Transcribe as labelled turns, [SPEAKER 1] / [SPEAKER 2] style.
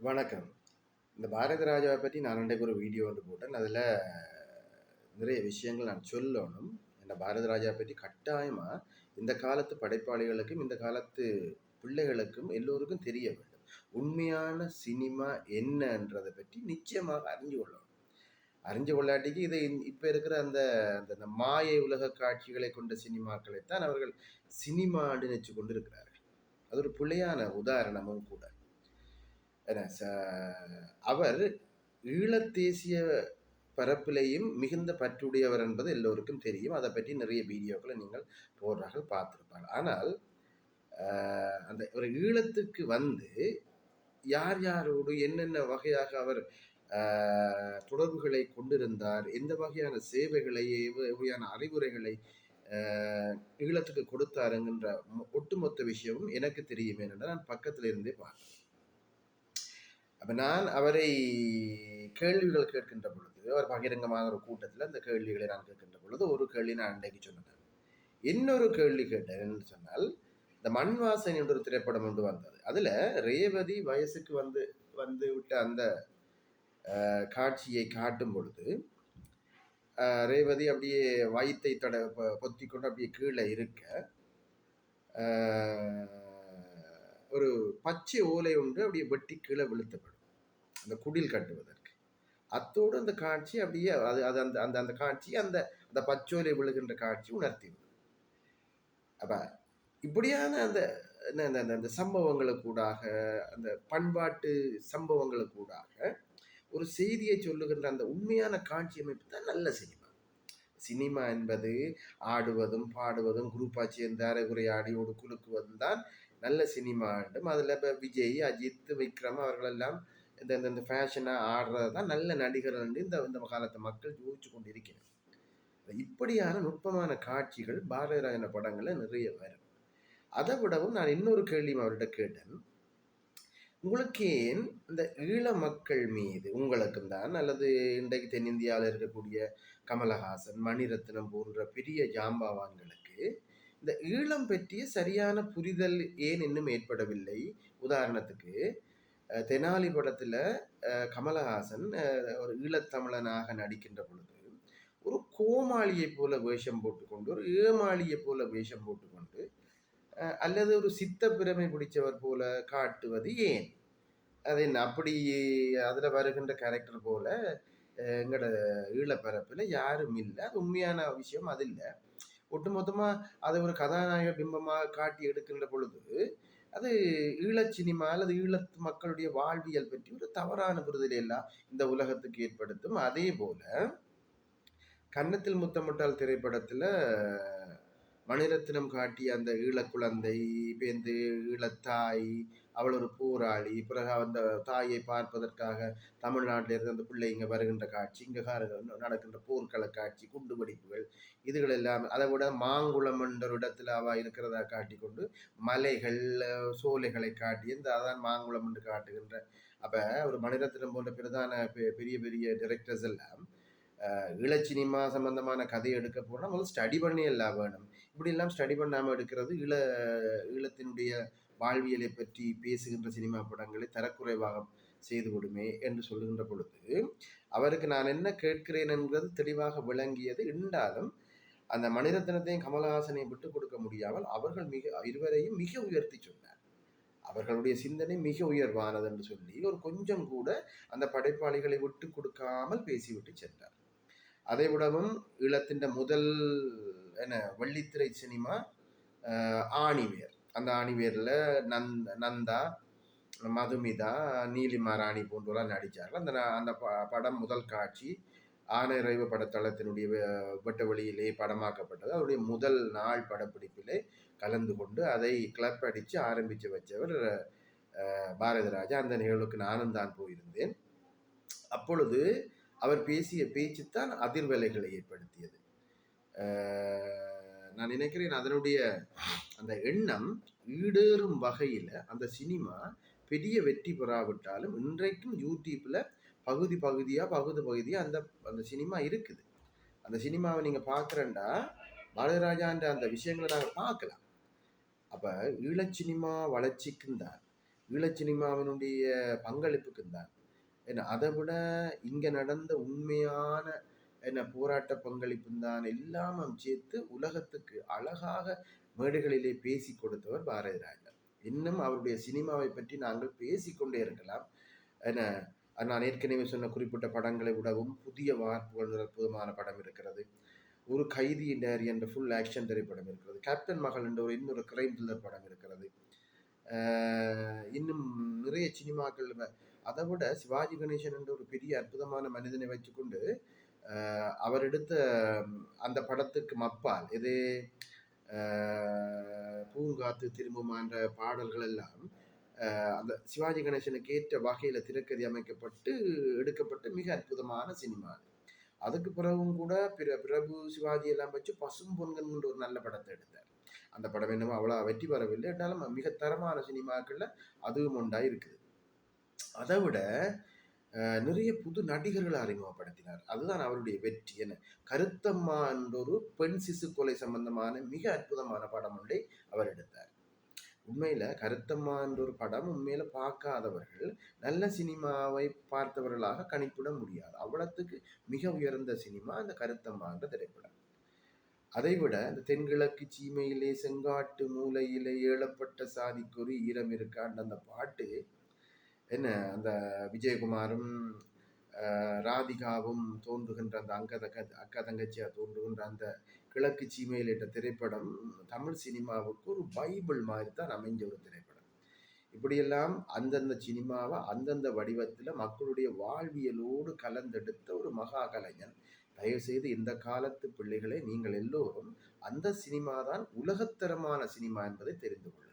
[SPEAKER 1] வணக்கம். இந்த பாரதி ராஜாவை பற்றி நான் அன்றைக்கு ஒரு வீடியோ ஒன்று போட்டேன். அதில் நிறைய விஷயங்கள் நான் சொல்லணும். இந்த பாரதி ராஜாவை பற்றி கட்டாயமாக இந்த காலத்து படைப்பாளிகளுக்கும் இந்த காலத்து பிள்ளைகளுக்கும் எல்லோருக்கும் தெரிய வேண்டும். உண்மையான சினிமா என்னன்றதை பற்றி நிச்சயமாக அறிஞ்சு கொள்ளணும். அறிஞ்சு கொள்ளாட்டிக்கு இதை இப்போ இருக்கிற அந்த அந்த மாயை உலக காட்சிகளை கொண்ட சினிமாக்களைத்தான் அவர்கள் சினிமான்னு நினைச்சு கொண்டு இருக்கிறார்கள். அது ஒரு பிள்ளையான உதாரணமும் கூட. அவர் ஈழத்தேசிய பரப்பிலையும் மிகுந்த பற்றுடையவர் என்பது எல்லோருக்கும் தெரியும். அதை பற்றி நிறைய வீடியோக்களை நீங்கள் போடுறார்கள் பார்த்துருப்பாங்க. ஆனால் அந்த ஒரு ஈழத்துக்கு வந்து யார் யாரோடு என்னென்ன வகையாக அவர் தொடர்புகளை கொண்டிருந்தார், எந்த வகையான சேவைகளை, வகையான அறிவுரைகளை ஈழத்துக்கு கொடுத்தாருங்கிற ஒட்டுமொத்த விஷயமும் எனக்கு தெரியும். என்னென்னா நான் பக்கத்தில் இருந்தே பார்த்தேன். அப்போ நான் அவரை கேள்விகள் கேட்கின்ற பொழுது, அவர் பகிரங்கமான ஒரு கூட்டத்தில் அந்த கேள்விகளை நான் கேட்கின்ற பொழுது ஒரு கேள்வி நான் அன்றைக்கு சொன்னேன். இன்னொரு கேள்வி கேட்டேன்னு சொன்னால், இந்த மண் வாசனை என்ற ஒரு திரைப்படம் ஒன்று வந்தது. அதில் ரேவதி வயசுக்கு வந்து விட்ட அந்த காட்சியை காட்டும் பொழுது, ரேவதி அப்படியே வயிற்றை பொத்தி கொண்டு அப்படியே கீழே இருக்க, ஒரு பச்சை ஓலை ஒன்று அப்படியே வெட்டி கீழே விழுத்தப்படும் அந்த குடில் கட்டுவதற்கு. அத்தோடு அந்த காட்சி அப்படியே அது அது அந்த அந்த அந்த காட்சி அந்த அந்த பச்சோலை விழுகின்ற காட்சி உணர்த்தி விடும். அப்போ இப்படியான அந்த அந்த சம்பவங்களுக்கூடாக, அந்த பண்பாட்டு சம்பவங்களுக்கூடாக ஒரு செய்தியை சொல்லுகின்ற அந்த உண்மையான காட்சி அமைப்பு தான் நல்ல சினிமா. சினிமா என்பது ஆடுவதும் பாடுவதும் குரூப்பாக சேர்ந்து அரைகுறை ஆடியோடு குலுக்குவதும் தான் நல்ல சினிமா என்றும், அதில் இப்போ விஜய், அஜித், விக்ரம் அவர்களெல்லாம் இந்த ஃபேஷனாக ஆடுறது தான் நல்ல நடிகர்கள் என்று இந்த காலத்து மக்கள் யோசிச்சு கொண்டு இருக்கிறார். இப்படியான நுட்பமான காட்சிகள் பாரதிராஜன படங்களில் நிறைய வரும். அதை விடவும் நான் இன்னொரு கேள்வியும் அவர்கிட்ட கேட்டேன். உங்களுக்கு ஏன் இந்த ஈழ மக்கள் மீது, உங்களுக்கும் தான் அல்லது இன்றைக்கு தென்னிந்தியாவில் இருக்கக்கூடிய கமலஹாசன், மணிரத்னம் போன்ற பெரிய ஜாம்பவான்களுக்கு இந்த ஈழம் பற்றிய சரியான புரிதல் ஏன் இன்னும் ஏற்படவில்லை? உதாரணத்துக்கு தெனாலி படத்தில் கமலஹாசன் ஒரு ஈழத்தமிழனாக நடிக்கின்ற பொழுது ஒரு கோமாளியை போல வேஷம் போட்டுக்கொண்டு, ஒரு ஏமாளியை போல வேஷம் போட்டுக்கொண்டு, அல்லது ஒரு சித்த பிரமை பிடிச்சவர் போல காட்டுவது ஏன்? அது என்ன அப்படி அதில் வருகின்ற கேரக்டர் போல எங்களோட ஈழப்பரப்பில் யாரும் இல்லை. அது உண்மையான விஷயம் அது இல்லை. ஒட்டுமொத்தமாக அதை ஒரு கதாநாயக பிம்பமாக காட்டி எடுக்கின்ற பொழுது அது ஈழச் சினிமா அல்லது ஈழத்து மக்களுடைய வாழ்வியல் பற்றி ஒரு தவறான புரிதலை எல்லாம் இந்த உலகத்துக்கு ஏற்படுத்தும். அதே போல கன்னத்தில் முத்தமிட்டால் திரைப்படத்தில் மணிரத்னம் காட்டிய அந்த ஈழக்குழந்தை பேந்து ஈழத்தாய், அவள் ஒரு போராளி, பிறகு அந்த தாயை பார்ப்பதற்காக தமிழ்நாட்டில் இருந்து அந்த பிள்ளை இங்கே வருகின்ற காட்சி, இங்கே நடக்கின்ற போர்க்கள காட்சி, குண்டு வெடிப்புகள், இதுகள் எல்லாம், அதை விட மாங்குளம் என்ற ஒரு இடத்துல அவள் இருக்கிறதா காட்டி கொண்டு மலைகள் சோலைகளை காட்டி இந்த அதான் மாங்குளம் என்று காட்டுகின்ற. அப்போ ஒரு மணிரத்னம் போன்ற பிரதான பெரிய பெரிய டிரெக்டர்ஸ் எல்லாம் ஈழச்சினிமா சம்பந்தமான கதையை எடுக்க போனால் முதல்ல ஸ்டடி பண்ணி எல்லாம் வேணும். இப்படி எல்லாம் ஸ்டடி பண்ணாமல் எடுக்கிறது ஈழத்தினுடைய வாழ்வியலை பற்றி பேசுகின்ற சினிமா படங்களை தரக்குறைவாக செய்து விடுமே என்று சொல்லுகின்ற பொழுது அவருக்கு நான் என்ன கேட்கிறேன் என்பது தெளிவாக விளங்கியது. இருந்தாலும் அந்த மணிரத்னத்தையும் கமலஹாசனையும் விட்டுக் கொடுக்க முடியாமல் அவர்கள் இருவரையும் மிக உயர்த்தி சொன்னார். அவர்களுடைய சிந்தனை மிக உயர்வானது என்று சொல்லி ஒரு கொஞ்சம் கூட அந்த படைப்பாளிகளை விட்டு கொடுக்காமல் பேசிவிட்டு சென்றார். அதை விடவும் ஈழத்தின் முதல் வெள்ளித்திரை சினிமா ஆணிவேர். அந்த ஆணிவேரில் நந்தா, மதுமிதா, நீலிமா ராணி போன்றவர்கள் நடித்தார்கள். அந்த படம் முதல் காட்சி ஆனைறைவு படத்தளத்தினுடைய வெட்ட வெளியிலே படமாக்கப்பட்டது. அவருடைய முதல் நாள் படப்பிடிப்பிலே கலந்து கொண்டு அதை கிளப் அடித்து ஆரம்பித்து வச்சவர் பாரதி ராஜா. அந்த நிகழ்வுக்கு நானும் தான் போயிருந்தேன். அப்பொழுது அவர் பேசிய பேச்சுத்தான் அதிர்வலைகளை ஏற்படுத்தியது. நான் நினைக்கிறேன் அதனுடைய அந்த எண்ணம் ஈடேறும் வகையில் அந்த சினிமா பெரிய வெற்றி பெறாவிட்டாலும் இன்றைக்கும் யூடியூப்பில் பகுதியாக அந்த அந்த சினிமா இருக்குது. அந்த சினிமாவை நீங்கள் பார்க்குறேன்டா பாரதிராஜான்ற அந்த விஷயங்களை நாங்கள் பார்க்கலாம். அப்போ ஈழச் சினிமா வளர்ச்சிக்கும் தான் ஈழச் சினிமாவினுடைய பங்களிப்புக்கும் தான். ஏன்னா அதை விட இங்க நடந்த உண்மையான என்ன போராட்ட பங்களிப்பும் தான் எல்லாமும் சேர்த்து உலகத்துக்கு அழகாக மேடைகளிலே பேசி கொடுத்தவர் பாரதி ராஜா. இன்னும் அவருடைய சினிமாவை பற்றி நாங்கள் பேசிக்கொண்டே இருக்கலாம். என்ன நான் ஏற்கனவே சொன்ன குறிப்பிட்ட படங்களை விடவும் புதிய வார்ப்புகள் அற்புதமான படம் இருக்கிறது. ஒரு கைதி டைரி என்ற ஃபுல் ஆக்ஷன் திரைப்படம் இருக்கிறது. கேப்டன் மகள் என்ற ஒரு இன்னொரு கிரைம் த்ரில்லர் படம் இருக்கிறது. இன்னும் நிறைய சினிமாக்கள். அதை விட சிவாஜி கணேசன் என்ற ஒரு பெரிய அற்புதமான மனிதனை வச்சுக்கொண்டு அவர் எடுத்த அந்த படத்துக்கு மப்பால் இது பூங்காத்து திரும்புமான்ற பாடல்கள் எல்லாம் அந்த சிவாஜி கணேசனுக்கு ஏற்ற வகையில திரைக்கதை அமைக்கப்பட்டு எடுக்கப்பட்ட மிக அற்புதமான சினிமா. அதுக்கு பிறகும் கூட பிரபு சிவாஜி எல்லாம் வச்சு பசும் பொன்கன் ஒரு நல்ல படத்தை எடுத்தார். அந்த படம் என்னமோ அவ்வளோ வெற்றி பெறவில்லை, என்றாலும் மிக தரமான சினிமாக்கள்ல அதுவும் ஒன்றா இருக்குது. அதை விட நிறைய புது நடிகர்களை அறிமுகப்படுத்தினார். அதுதான் அவருடைய வெற்றி. என்ன கருத்தம்மா என்ற ஒரு பெண் சிசு கொலை சம்பந்தமான மிக அற்புதமான படம் ஒன்றை அவர் எடுத்தார். உண்மையில கருத்தம்மா என்ற ஒரு படம் உண்மையில பார்க்காதவர்கள் நல்ல சினிமாவை பார்த்தவர்களாக கணிப்பிட முடியாது. அவ்வளத்துக்கு மிக உயர்ந்த சினிமா அந்த கருத்தம்மா என்ற திரைப்படம். அதைவிட இந்த தென்கிழக்கு சீமையிலே செங்காட்டு மூலையிலே ஏழப்பட்ட சாதிக்கொரு ஈரம் இருக்கான்ற அந்த பாட்டு என்ன அந்த விஜயகுமாரும் ராதிகாவும் தோன்றுகின்ற அந்த அக்கா தங்கச்சியா தோன்றுகின்ற அந்த கிழக்கு சீமையில் என்ற திரைப்படம் தமிழ் சினிமாவுக்கு ஒரு பைபிள் மாதிரி தான் அமைஞ்ச ஒரு திரைப்படம். இப்படியெல்லாம் அந்தந்த சினிமாவை அந்தந்த வடிவத்தில் மக்களுடைய வாழ்வியலோடு கலந்தெடுத்த ஒரு மகா கலைஞன். தயவுசெய்து இந்த காலத்து பிள்ளைகளை நீங்கள் எல்லோரும் அந்த சினிமா தான் உலகத்தரமான சினிமா என்பதை தெரிந்து கொள்ளுங்கள்.